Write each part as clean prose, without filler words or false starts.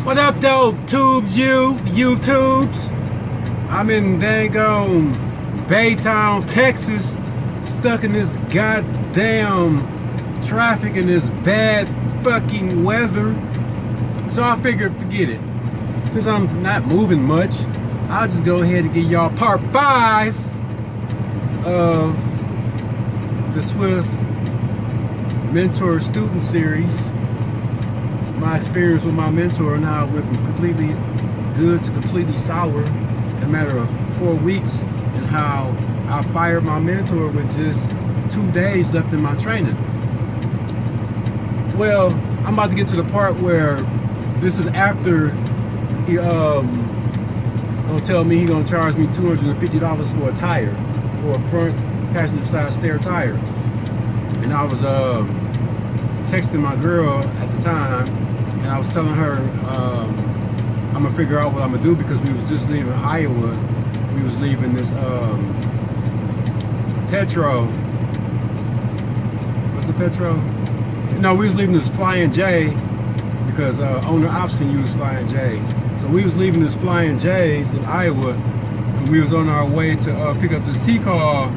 What up, though, YouTubes? I'm in dang Baytown, Texas, stuck in this goddamn traffic in this bad fucking weather. So I figured, forget it. Since I'm not moving much, I'll just go ahead and give y'all part 5 of the Swift Mentor Student Series. My experience with my mentor and how it went from completely good to completely sour in a matter of 4 weeks, and how I fired my mentor with just 2 days left in my training. Well, I'm about to get to the part where this is after he gonna tell me he gonna charge me $250 for a tire, for a front passenger side stair tire. And I was texting my girl at the time, and I was telling her I'm gonna figure out what I'm gonna do, because we was just leaving Iowa. We was leaving this Petro. What's the Petro? No, we was leaving this Flying J, because owner ops can use Flying J. So we was leaving this Flying J's in Iowa, and we was on our way to pick up this T-car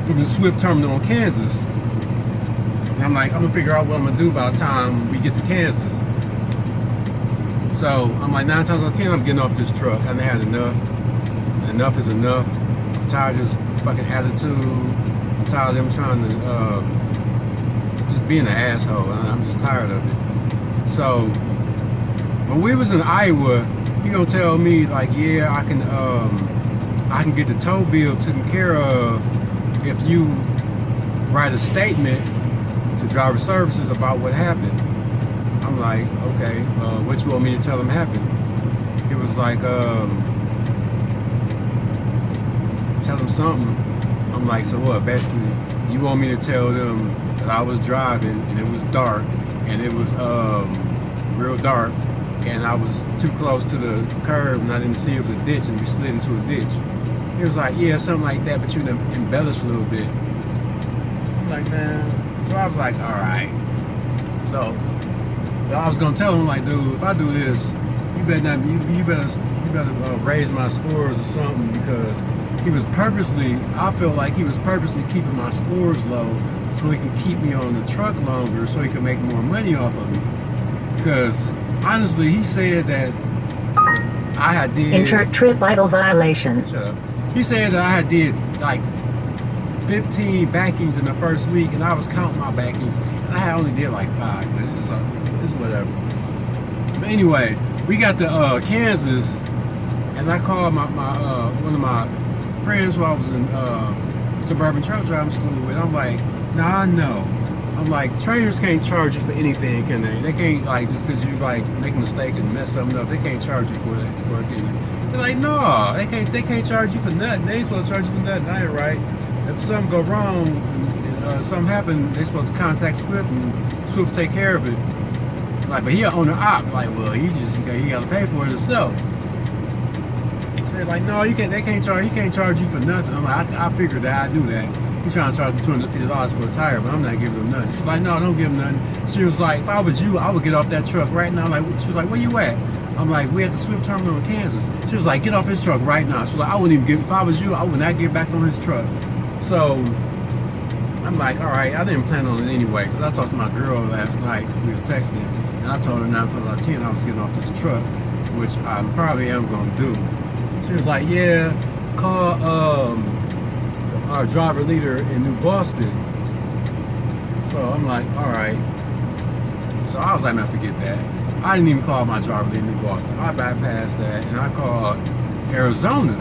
from the Swift terminal in Kansas. And I'm like, I'm gonna figure out what I'm gonna do by the time we get to Kansas. So I'm like, 9 times out of 10, I'm getting off this truck. I done had enough. Enough is enough. I'm tired of this fucking attitude. I'm tired of them trying to just being an asshole. I'm just tired of it. So when we was in Iowa, he gonna tell me like, yeah, I can get the tow bill taken care of if you write a statement to driver services about what happened. I'm like, okay, what you want me to tell them happened? It was like, tell them something. I'm like, so what? Basically, you want me to tell them that I was driving and it was dark, and it was real dark, and I was too close to the curb and I didn't see it was a ditch, and we slid into a ditch. He was like, yeah, something like that, but you embellished a little bit. I'm like, man. So I was like, all right. So I was gonna tell him, like, dude, if I do this, you better raise my scores or something, because he was purposely, I feel like he was purposely keeping my scores low so he can keep me on the truck longer, so he can make more money off of me. Because honestly, he said that I had did inter-trip vital violation. Shut up. He said that I had did like 15 backings in the first week, and I was counting my backings, and I had only did like 5. But it's whatever. But anyway, we got to Kansas, and I called my one of my friends who I was in suburban truck driving school with. I'm like, nah, I know. I'm like, trainers can't charge you for anything, can they? They can't, like, just because you like make a mistake and mess something up, they can't charge you for it. They're like, no, they can't charge you for nothing. They ain't supposed to charge you for nothing. That ain't right. If something go wrong, and something happen, they supposed to contact Swift, and Swift take care of it. Like, but he an owner op. Like, well, he got to pay for it himself. So they're like, no, he can't charge you for nothing. I'm like, I figured that I'd do that. He's trying to charge me $250 for a tire, but I'm not giving him nothing. She's like, no, don't give him nothing. She was like, if I was you, I would get off that truck right now. Like, she was like, where you at? I'm like, we at the Swift terminal in Kansas. She was like, get off his truck right now. She was like, I wouldn't even give, if I was you, I would not get back on his truck. So I'm like, all right, I didn't plan on it anyway, because I talked to my girl last night. We was texting, and I told her 9 times out of 10 I was getting off this truck, which I probably am going to do. She was like, yeah, call our driver leader in New Boston. So I'm like, all right. So I was like, man, forget that. I didn't even call my driver leader in New Boston. I bypassed that, and I called Arizona.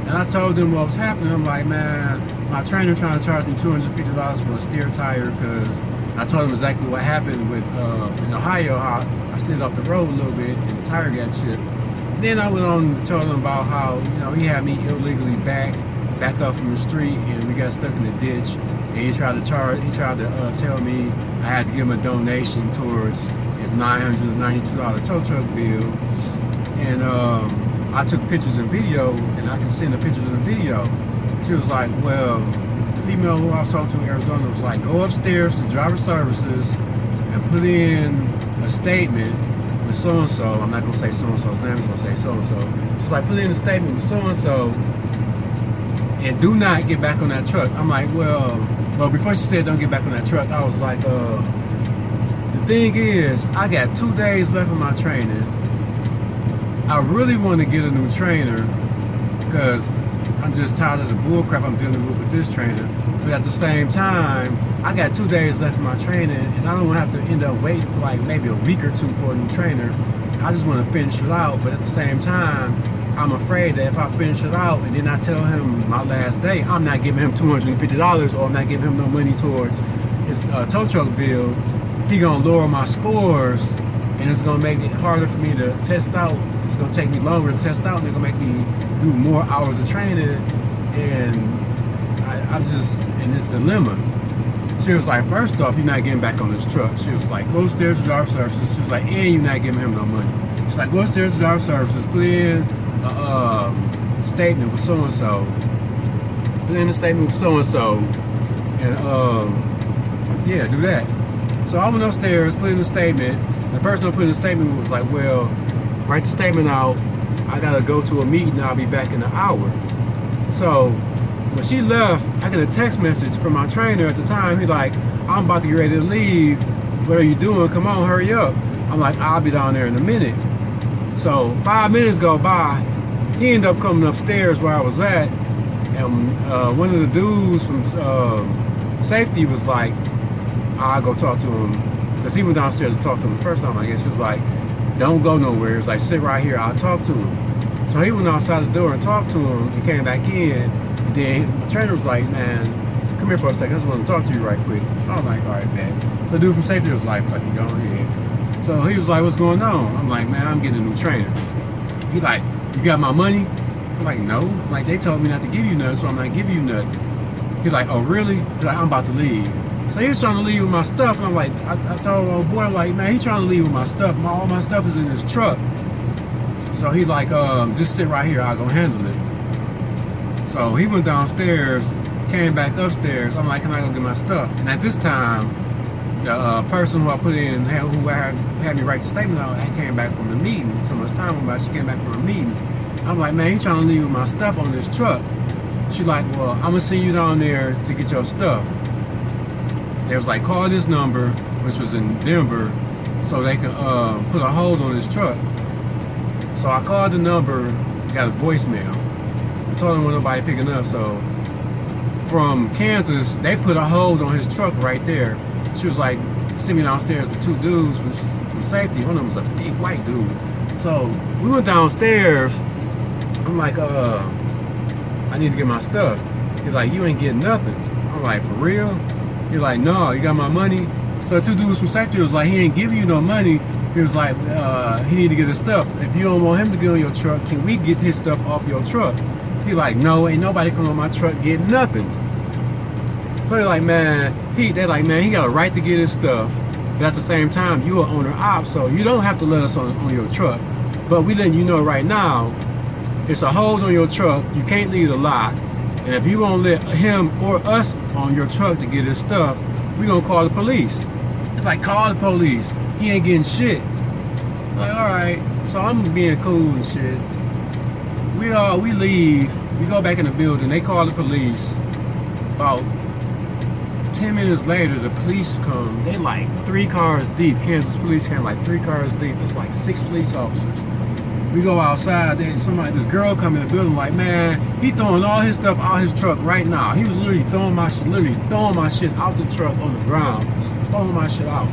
And I told them what was happening. I'm like, man, my trainer trying to charge me $250 for a steer tire, because I told him exactly what happened with in Ohio, how I slid off the road a little bit and the tire got chipped. Then I went on to tell him about how, you know, he had me illegally back up from the street, and we got stuck in the ditch, and he tried to tell me I had to give him a donation towards his $992 tow truck bill. And I took pictures and video, and I can send the pictures and the video. She was like, well, the female who I was talking to in Arizona was like, go upstairs to driver services and put in a statement with so-and-so. I'm not going to say so-and-so's name. I'm going to say so-and-so. She's like, put in a statement with so-and-so and do not get back on that truck. I'm like, well, before she said don't get back on that truck, I was like, the thing is, I got 2 days left of my training. I really want to get a new trainer because I'm just tired of the bull crap I'm dealing with this trainer. But at the same time, I got 2 days left of my training, and I don't want to have to end up waiting for like maybe a week or two for a new trainer. I just want to finish it out, but at the same time, I'm afraid that if I finish it out and then I tell him my last day, I'm not giving him $250 or I'm not giving him no money towards his tow truck bill, he gonna lower my scores and it's gonna make it harder for me to test out. It's gonna take me longer to test out and it's gonna make me do more hours of training, and I'm just in this dilemma. She was like, first off, you're not getting back on this truck. She was like, go upstairs to driver services. She was like, and you're not giving him no money. She's like, go upstairs to driver services, put in a statement with so-and-so. Put in a statement with so-and-so. And yeah, do that. So I went upstairs, put in a statement. The person who put in the statement was like, well, write the statement out. I gotta go to a meeting, I'll be back in an hour. So when she left, I get a text message from my trainer at the time. He's like, I'm about to get ready to leave. What are you doing? Come on, hurry up. I'm like, I'll be down there in a minute. So 5 minutes go by. He ended up coming upstairs where I was at. And one of the dudes from safety was like, I'll go talk to him. Because he went downstairs to talk to him the first time, I guess. He was like, don't go nowhere. He was like, sit right here, I'll talk to him. So he went outside the door and talked to him. He came back in. And then the trainer was like, man, come here for a second. I just want to talk to you right quick. I was like, all right, man. So the dude from safety was like, fucking go ahead. So he was like, what's going on? I'm like, man, I'm getting a new trainer. He's like, you got my money? I'm like, no. Like, they told me not to give you nothing, so I'm not giving you nothing. He's like, oh, really? He's like, I'm about to leave. So he was trying to leave with my stuff, and I'm like, I told old boy, like, man, he's trying to leave with my stuff. All my stuff is in his truck. So he's like, just sit right here, I'll go handle it. So he went downstairs, came back upstairs. I'm like, can I go get my stuff? And at this time, the person who I put in, who had me write the statement out, came back from the meeting. So much time went by, she came back from the meeting. I'm like, man, he's trying to leave with my stuff on this truck. She's like, well, I'm gonna send you down there to get your stuff. They was like, call this number, which was in Denver, so they can put a hold on this truck. So I called the number, got a voicemail. I told him nobody picking up, so from Kansas, they put a hold on his truck right there. She was like, sent me downstairs with two dudes from safety. One of them was a big white dude. So we went downstairs. I'm like, I need to get my stuff. He's like, you ain't getting nothing. I'm like, for real? He's like, no, you got my money? So two dudes from safety was like, he ain't giving you no money. He was like, he need to get his stuff. If you don't want him to get on your truck, can we get his stuff off your truck? He like, no, ain't nobody come on my truck getting nothing. So they're like, man, he got a right to get his stuff. But at the same time, you are owner op, so you don't have to let us on your truck. But we letting you know right now, it's a hold on your truck. You can't leave the lot. And if you won't let him or us on your truck to get his stuff, we gonna call the police. It's like, call the police. He ain't getting shit. Like, all right. So I'm being cool and shit. We leave. We go back in the building. They call the police. About 10 minutes later, the police come. They like 3 cars deep. Kansas police came like 3 cars deep. It's like 6 police officers. We go outside. This girl come in the building like, man, he throwing all his stuff out his truck right now. He was literally throwing my shit out the truck on the ground. Just throwing my shit out.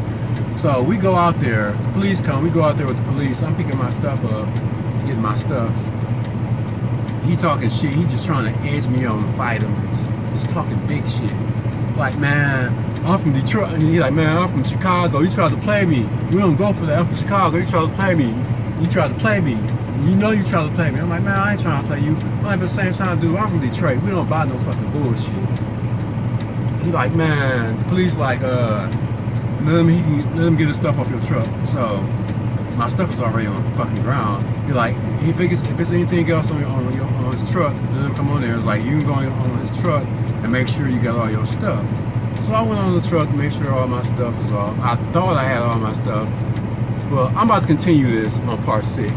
So we go out there. Police come. We go out there with the police. I'm picking my stuff up, getting my stuff. He talking shit. He just trying to edge me on and fight him. Just talking big shit. Like, man, I'm from Detroit. And he's like, man, I'm from Chicago. You tried to play me. We don't go for that. I'm from Chicago. You tried to play me. You tried to play me. You know you tried to play me. I'm like, man, I ain't trying to play you. I'm like, at the same time, dude, I'm from Detroit. We don't buy no fucking bullshit. He's like, man, the police like, let him get his stuff off your truck. So my stuff is already on the fucking ground. He's like, if it's anything else on his truck, let him come on there. It's like, you can go on his truck and make sure you got all your stuff. So I went on the truck to make sure all my stuff was off. I thought I had all my stuff. Well, I'm about to continue this on part 6.